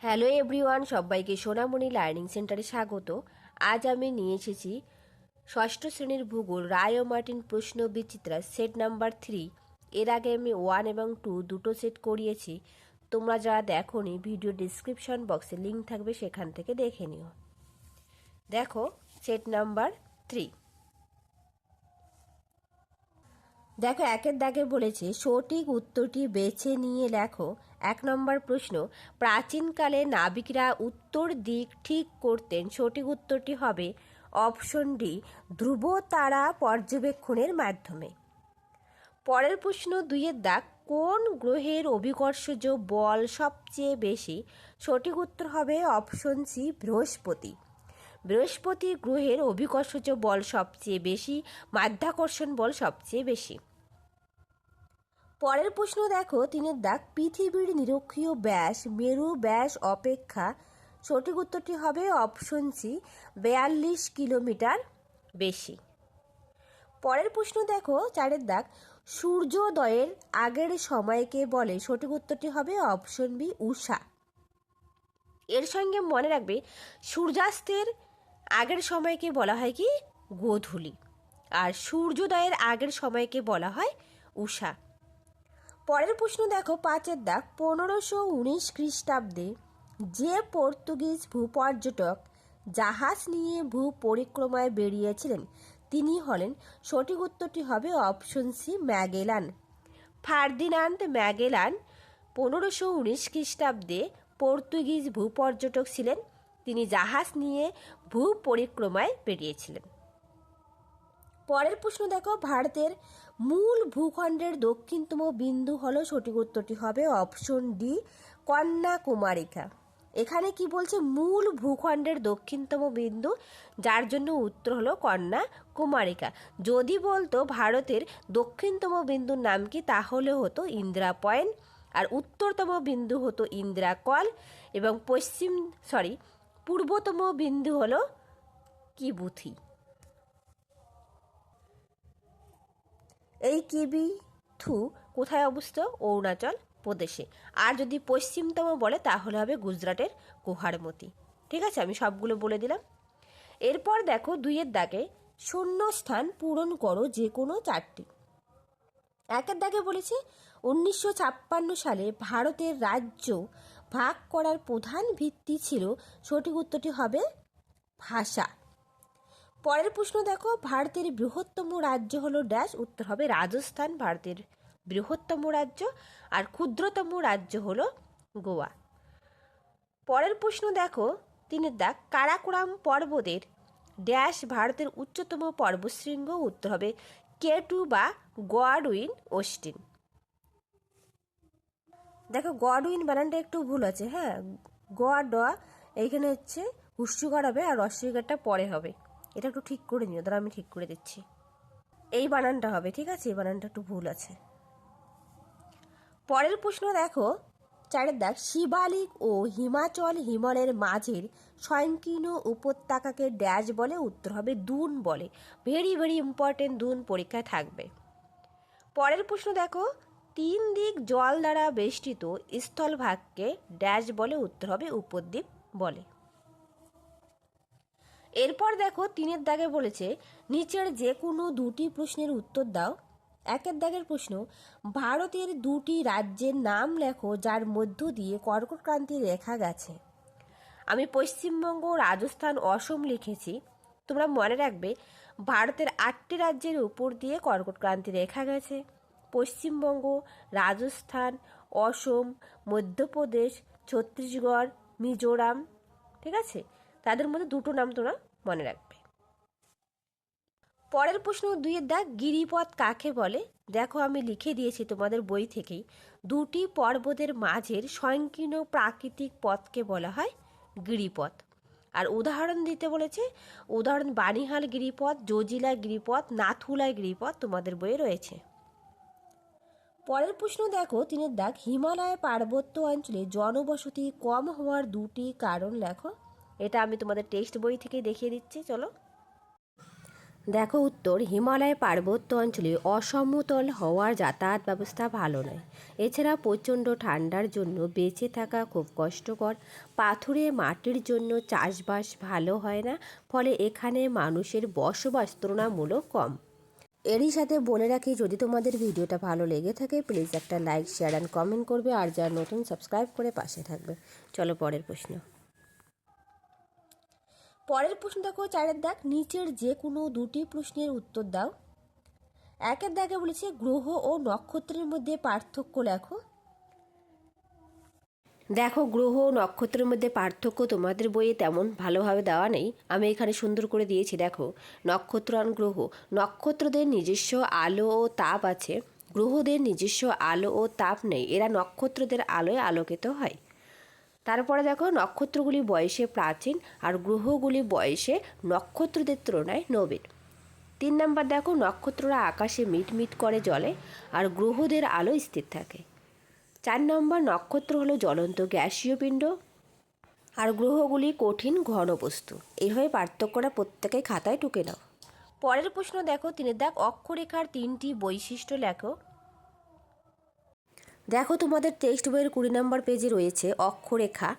Hello everyone, সবাইকে সোনামণি learning সেন্টারে স্বাগত। আজ আমি নিয়ে এসেছি ষষ্ঠ শ্রেণীর ভূগোল রায় ও মার্টিন প্রশ্ন বিচিত্রা সেট নাম্বার 3। এর আগে আমি 1 এবং 2 দুটো সেট করিয়েছি। তোমরা যারা দেখোনি, ভিডিও ডিসক্রিপশন বক্সে লিঙ্ক থাকবে, সেখান থেকে দেখে নিও। দেখো সেট নাম্বার 3। দেখো একের দাগে বলেছে সঠিক উত্তরটি বেছে নিয়ে লেখো। 1 নম্বর প্রশ্ন, প্রাচীনকালে নাবিকরা উত্তর দিক ঠিক করতেন। সঠিক উত্তরটি হবে অপশন ডি, ধ্রুব তারা পর্যবেক্ষণের মাধ্যমে। পরের প্রশ্ন 2 দাগ, কোন গ্রহের অভিকর্ষজ বল সবচেয়ে বেশি? সঠিক উত্তর হবে অপশন সি, বৃহস্পতি। বৃহস্পতি গ্রহের অভিকর্ষজ বল সবচেয়ে বেশি, মাধ্যাকর্ষণ বল সবচেয়ে বেশি। পরের প্রশ্ন দেখো 3 দাগ, পৃথিবীর নিরক্ষীয় ব্যাস মেরু ব্যাস অপেক্ষা। সঠিক উত্তরটি হবে অপশন সি, 42 কিলোমিটার বেশি। পরের প্রশ্ন দেখো 4 দাগ, সূর্যোদয়ের আগের সময়কে বলে। সঠিক উত্তরটি হবে অপশন বি, উষা। এর সঙ্গে মনে রাখবে সূর্যাস্তের আগের সময়কে বলা হয় কি? গোধূলি। আর সূর্যোদয়ের আগের সময়কে বলা হয় উষা। পরের প্রশ্ন দেখো 5 দাগ, 1519 খ্রিস্টাব্দে যে পর্তুগিজ ভূপর্যটক জাহাজ নিয়ে ভূ পরিক্রমায় বেরিয়েছিলেন তিনি হলেন। সঠিক উত্তরটি হবে option C, Magellan. Ferdinand Magellan 1519 খ্রিস্টাব্দে পর্তুগিজ ভূপর্যটক ছিলেন। তিনি জাহাজ নিয়ে ভূ পরিক্রমায় বেরিয়েছিলেন। পরের প্রশ্ন দেখো, ভারতের মূল ভূখণ্ডের দক্ষিণতম বিন্দু হলো। সঠিক উত্তরটি হবে অপশন ডি, কন্যাকুমারিকা। এখানে কি বলছে? মূল ভূখণ্ডের দক্ষিণতম বিন্দু, যার জন্য উত্তর হলো কন্যাকুমারিকা। যদি বলতো ভারতের দক্ষিণতম বিন্দুর নাম কি, তাহলে হতো ইন্দিরা পয়েন্ট, আর উত্তরতম বিন্দু হতো ইন্দিরা কল, এবং পূর্বতম বিন্দু হলো কিবুথি। এই কিবিথু কোথায় অবস্থিত? অরুণাচল প্রদেশে। আর যদি পশ্চিমতম বলে তাহলে হবে গুজরাটের কুহারমতি। ঠিক আছে, আমি সবগুলো বলে দিলাম। এরপর দেখো 2 দাগে শূন্যস্থান পূরণ করো যে কোনো 4টি। 1 দাগে বলেছে 1956 সালে ভারতের রাজ্য ভাগ করার প্রধান ভিত্তি ছিল। সঠিক উত্তরটি হবে ভাষা। পরের প্রশ্ন দেখো, ভারতের বৃহত্তম রাজ্য হলো ড্যাশ। উত্তর হবে রাজস্থান ভারতের বৃহত্তম রাজ্য, আর ক্ষুদ্রতম রাজ্য হলো গোয়া। পরের প্রশ্ন দেখো 3 দাগ, কারাকোরাম পর্বতের ড্যাশ ভারতের উচ্চতম পর্বতশৃঙ্গ। উত্তর হবে কেটু বা গডউইন অস্টিন। দেখো গডউইন বানানটা একটু ভুল আছে, হ্যাঁ, গ ড এইখানে হচ্ছে হুস্যুকার হবে, আর রস্যইকারটা পরে হবে। এটা একটু ঠিক করে নিও, তারা আমি ঠিক করে দিচ্ছি। এই বানানটা হবে, ঠিক আছে, এই বানানটা একটু ভুল আছে। পরের প্রশ্ন দেখো 4 দাগ, শিবালিক ও হিমাচল হিমালয়ের মাঝের সংকীর্ণ উপত্যকাকে ড্যাশ বলে। উত্তর হবে দুন বলে। ভেরি ভেরি ইম্পর্টেন্ট, দুন পরীক্ষায় থাকবে। পরের প্রশ্ন দেখো, 3 দিক জল দ্বারা বেষ্টিত স্থলভাগকে ড্যাশ বলে। উত্তর হবে উপদ্বীপ বলে। এরপর দেখো 3 দাগে বলেছে নিচের যে কোনো 2টি প্রশ্নের উত্তর দাও। 1 দাগের প্রশ্ন, ভারতের 2টি রাজ্যের নাম লেখো যার মধ্য দিয়ে কর্কটক্রান্তি রেখা গেছে। আমি পশ্চিমবঙ্গ, রাজস্থান, অসম লিখেছি। তোমরা মনে রাখবে ভারতের 8টি রাজ্যের উপর দিয়ে কর্কটক্রান্তি রেখা গেছে। পশ্চিমবঙ্গ, রাজস্থান, অসম, মধ্যপ্রদেশ, ছত্তিশগড়, মিজোরাম। ঠিক আছে, তাদের মধ্যে 2টো নাম তোমরা মনে রাখবে। পরের প্রশ্ন 2 দাগ, গিরিপথ কাকে বলে? দেখো আমি লিখে দিয়েছি তোমাদের বই থেকেই। 2টি পর্বতের মাঝের সংকীর্ণ প্রাকৃতিক পথকে বলা হয় গিরিপথ। আর উদাহরণ দিতে বলেছে, উদাহরণ বানিহাল গিরিপথ, জজিলা গিরিপথ, নাথুলা গিরিপথ তোমাদের বইয়ে রয়েছে। পরের প্রশ্ন দেখো 3 দাগ, হিমালয় পার্বত্য অঞ্চলে জনবসতি কম হওয়ার 2টি কারণ লেখো। এটা আমি তোমাদের টেক্সট বই থেকে দেখিয়ে দিচ্ছি, চলো। দেখো উত্তর, হিমালয় পার্বত্য অঞ্চলে অসমতল হওয়ার যাতায়াত ব্যবস্থা ভালো নয়। এছাড়া প্রচণ্ড ঠান্ডার জন্য বেঁচে থাকা খুব কষ্টকর। পাথুরে মাটির জন্য চাষবাস ভালো হয় না, ফলে এখানে মানুষের বসবাস তুলনামূলক কম। এরই সাথে বলে রাখি, যদি তোমাদের ভিডিওটা ভালো লেগে থাকে প্লিজ একটা লাইক, শেয়ার অ্যান্ড কমেন্ট করবে, আর যারা নতুন সাবস্ক্রাইব করে পাশে থাকবে। চলো পরের প্রশ্ন। পরের প্রশ্ন দেখো 4 দাগ, নিচের যে কোনো দুটি প্রশ্নের উত্তর দাও। 1 দাগে বলেছে গ্রহ ও নক্ষত্রের মধ্যে পার্থক্য লেখো। দেখো, গ্রহ ও নক্ষত্রের মধ্যে পার্থক্য তোমাদের বইয়ে তেমন ভালোভাবে দেওয়া নেই, আমি এখানে সুন্দর করে দিয়েছি। দেখো, নক্ষত্র আর গ্রহ, নক্ষত্রদের নিজস্ব আলো ও তাপ আছে, গ্রহদের নিজস্ব আলো ও তাপ নেই, এরা নক্ষত্রদের আলোয় আলোকিত হয়। তারপরে দেখো, নক্ষত্রগুলি বয়সে প্রাচীন আর গ্রহগুলি বয়সে নক্ষত্রদের তুলনায় নবীন। 3 নম্বর দেখো, নক্ষত্ররা আকাশে মিটমিট করে জ্বলে আর গ্রহদের আলো স্থির থাকে। 4 নম্বর, নক্ষত্র হলো জ্বলন্ত গ্যাসীয় পিণ্ড আর গ্রহগুলি কঠিন ঘন বস্তু। এইভাবে পার্থক্যটা প্রত্যেকেই খাতায় টুকে নাও। পরের প্রশ্ন দেখো 3 দাগ, অক্ষরেখার 3টি বৈশিষ্ট্য লেখো। দেখো, তোমাদের টেক্সট বইয়ের 20 নম্বর পেজে রয়েছে অক্ষরেখা।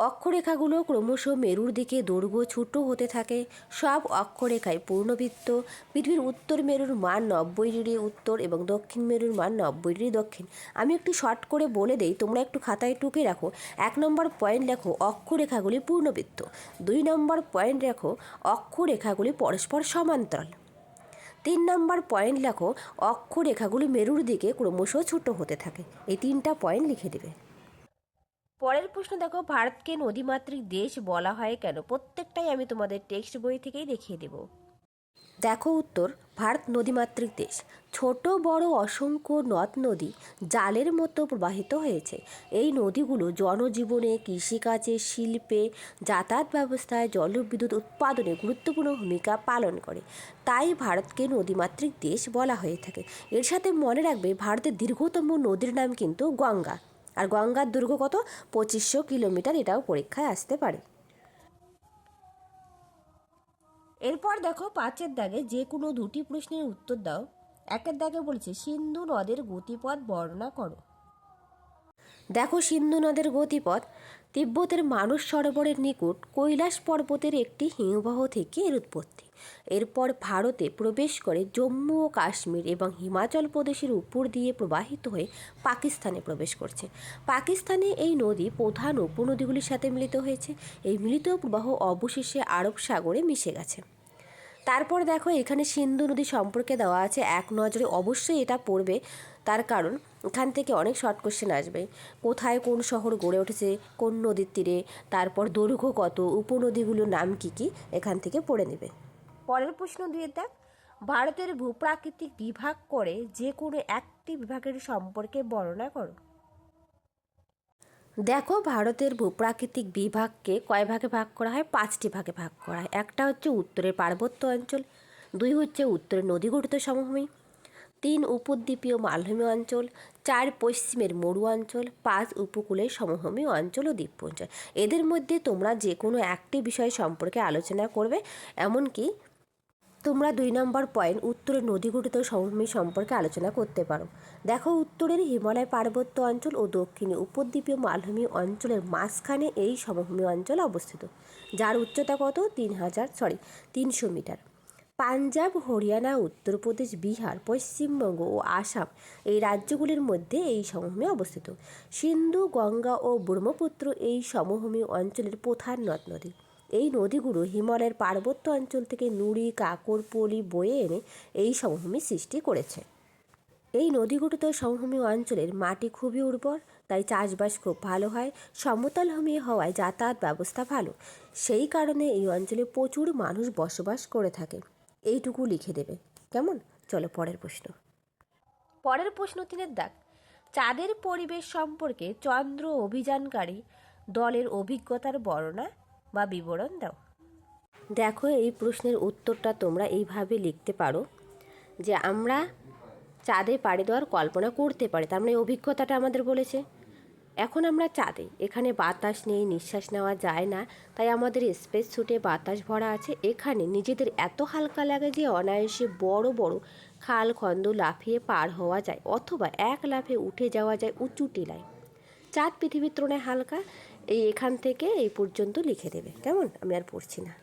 অক্ষরেখাগুলো ক্রমশ মেরুর দিকে দৈর্ঘ্য ছোট হতে থাকে। সব অক্ষরেখায় পূর্ণবৃত্ত। পৃথিবীর উত্তর মেরুর মান 90 ডিগ্রি উত্তর এবং দক্ষিণ মেরুর মান 90 ডিগ্রি দক্ষিণ। আমি একটু শর্ট করে বলে দেই, তোমরা একটু খাতায় টুকে রাখো। 1 নম্বর পয়েন্ট লেখো অক্ষরেখাগুলি পূর্ণবৃত্ত। 2 নম্বর পয়েন্ট লেখো অক্ষরেখাগুলি পরস্পর সমান্তরাল। 3 নম্বর পয়েন্ট লেখো অক্ষরেখাগুলি মেরুর দিকে ক্রমশ ছোট হতে থাকে। এই 3টা পয়েন্ট লিখে দেবে। পরের প্রশ্ন দেখো, ভারতকে নদীমাতৃক দেশ বলা হয় কেন? প্রত্যেকটাই আমি তোমাদের টেক্সট বই থেকেই দেখিয়ে দেব। দেখো উত্তর, ভারত নদীমাতৃক দেশ। ছোট বড় অসংখ্য নদ নদী জালের মতো প্রবাহিত হয়েছে। এই নদীগুলো জনজীবনে, কৃষিকাজে, শিল্পে, যাতায়াত ব্যবস্থায়, জলবিদ্যুৎ উৎপাদনে গুরুত্বপূর্ণ ভূমিকা পালন করে। তাই ভারতকে নদীমাতৃক দেশ বলা হয়ে থাকে। এর সাথে মনে রাখবে, ভারতের দীর্ঘতম নদীর নাম কিন্তু গঙ্গা, আর গঙ্গার দৈর্ঘ্য কত? 2500 কিলোমিটার। এটাও পরীক্ষায় আসতে পারে। এরপর দেখো 5 দাগে যে কোনো দুটি প্রশ্নের উত্তর দাও। 1 দাগে বলছে সিন্ধু নদের গতিপথ বর্ণনা করো। দেখো, সিন্ধু নদের গতিপথ, তিব্বতের মানস সরোবরের নিকট কৈলাস পর্বতের একটি হিমবাহ থেকে এর উৎপত্তি। এরপর ভারতে প্রবেশ করে জম্মু ও কাশ্মীর এবং হিমাচল প্রদেশের উপর দিয়ে প্রবাহিত হয়ে পাকিস্তানে প্রবেশ করছে। পাকিস্তানে এই নদী প্রধান উপনদীগুলির সাথে মিলিত হয়েছে। এই মিলিত প্রবাহ অবশেষে আরব সাগরে মিশে গেছে। তারপর দেখো, এখানে সিন্ধু নদী সম্পর্কে দেওয়া আছে, এক নজরে অবশ্যই এটা পড়বে, তার কারণ এখান থেকে অনেক শর্ট কোশ্চেন আসবে। কোথায় কোন শহর গড়ে উঠেছে, কোন নদীর তীরে, তারপর দৈর্ঘ্য কত, উপনদীগুলোর নাম কি কি, এখান থেকে পড়ে নেবে। পরের প্রশ্ন 2 দেখ, ভারতের ভূপ্রাকৃতিক বিভাগ করে যে কোনো একটি বিভাগের সম্পর্কে বর্ণনা করো। দেখো, ভারতের ভূপ্রাকৃতিক বিভাগকে কয় ভাগে ভাগ করা হয়? 5টি ভাগে ভাগ করা হয়। একটা হচ্ছে উত্তরের পার্বত্য অঞ্চল, 2 হচ্ছে উত্তরের নদীগঠিত সমভূমি, 3 উপদ্বীপীয় মালভূমি অঞ্চল, 4 পশ্চিমের মরু অঞ্চল, 5 উপকূলের সমভূমি অঞ্চল ও দ্বীপপুঞ্জ। এদের মধ্যে তোমরা যে কোনো একটি বিষয় সম্পর্কে আলোচনা করবে। এমনকি তোমরা 2 নম্বর পয়েন্ট উত্তরের নদীগঠিত সমভূমি সম্পর্কে আলোচনা করতে পারো। দেখো, উত্তরের হিমালয় পার্বত্য অঞ্চল ও দক্ষিণে উপদ্বীপীয় মালভূমি অঞ্চলের মাঝখানে এই সমভূমি অঞ্চল অবস্থিত, যার উচ্চতা কত? 300 মিটার। পাঞ্জাব, হরিয়ানা, উত্তরপ্রদেশ, বিহার, পশ্চিমবঙ্গ ও আসাম এই রাজ্যগুলির মধ্যে এই সমভূমি অবস্থিত। সিন্ধু, গঙ্গা ও ব্রহ্মপুত্র এই সমভূমি অঞ্চলের প্রধান নদ নদী। এই নদীগুলো হিমালয়ের পার্বত্য অঞ্চল থেকে নুড়ি, কাকর, পলি বয়ে এনে এই সমভূমি সৃষ্টি করেছে। এই নদীগঠিত সমভূমি অঞ্চলের মাটি খুবই উর্বর, তাই চাষবাস খুব ভালো হয়। সমতল ভূমি হওয়ায় যাতায়াত ব্যবস্থা ভালো, সেই কারণে এই অঞ্চলে প্রচুর মানুষ বসবাস করে থাকে। এইটুকু লিখে দেবে, কেমন? চলো পরের প্রশ্ন। পরের প্রশ্ন 3 দাগ, চাঁদের পরিবেশ সম্পর্কে চন্দ্র অভিযানকারী দলের অভিজ্ঞতার বর্ণনা বা বিবরণ দাও। দেখো, এই প্রশ্নের উত্তরটা তোমরা এইভাবে লিখতে পারো যে আমরা চাঁদে পাড়ি দেওয়ার কল্পনা করতে পারি, তার মানে অভিজ্ঞতাটা আমাদের বলেছে। এখন আমরা চাঁদে, এখানে বাতাস নেই, নিঃশ্বাস নেওয়া যায় না, তাই আমাদের স্পেস স্যুটে বাতাস ভরা আছে। এখানে নিজেদের এত হালকা লাগে যে অনায়াসে বড় বড় খাল খন্দ লাফিয়ে পার হওয়া যায়, অথবা এক লাফে উঠে যাওয়া যায় উঁচু টিলায়। চাঁদ পৃথিবীর তুলনায় হালকা। এখান থেকে এই পর্যন্ত লিখে দেবে, কেমন? আমি আর পড়ছি না।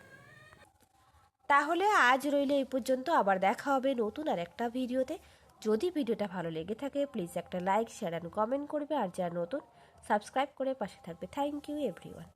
তাহলে আজ রইলে এই পর্যন্ত, আবার দেখা হবে নতুন আর একটা ভিডিওতে। যদি ভিডিওটা ভালো লেগে থাকে প্লিজ একটা লাইক, শেয়ার অ্যান্ড কমেন্ট করবে, আর যারা নতুন সাবস্ক্রাইব করে পাশে থাকবে। Thank you everyone.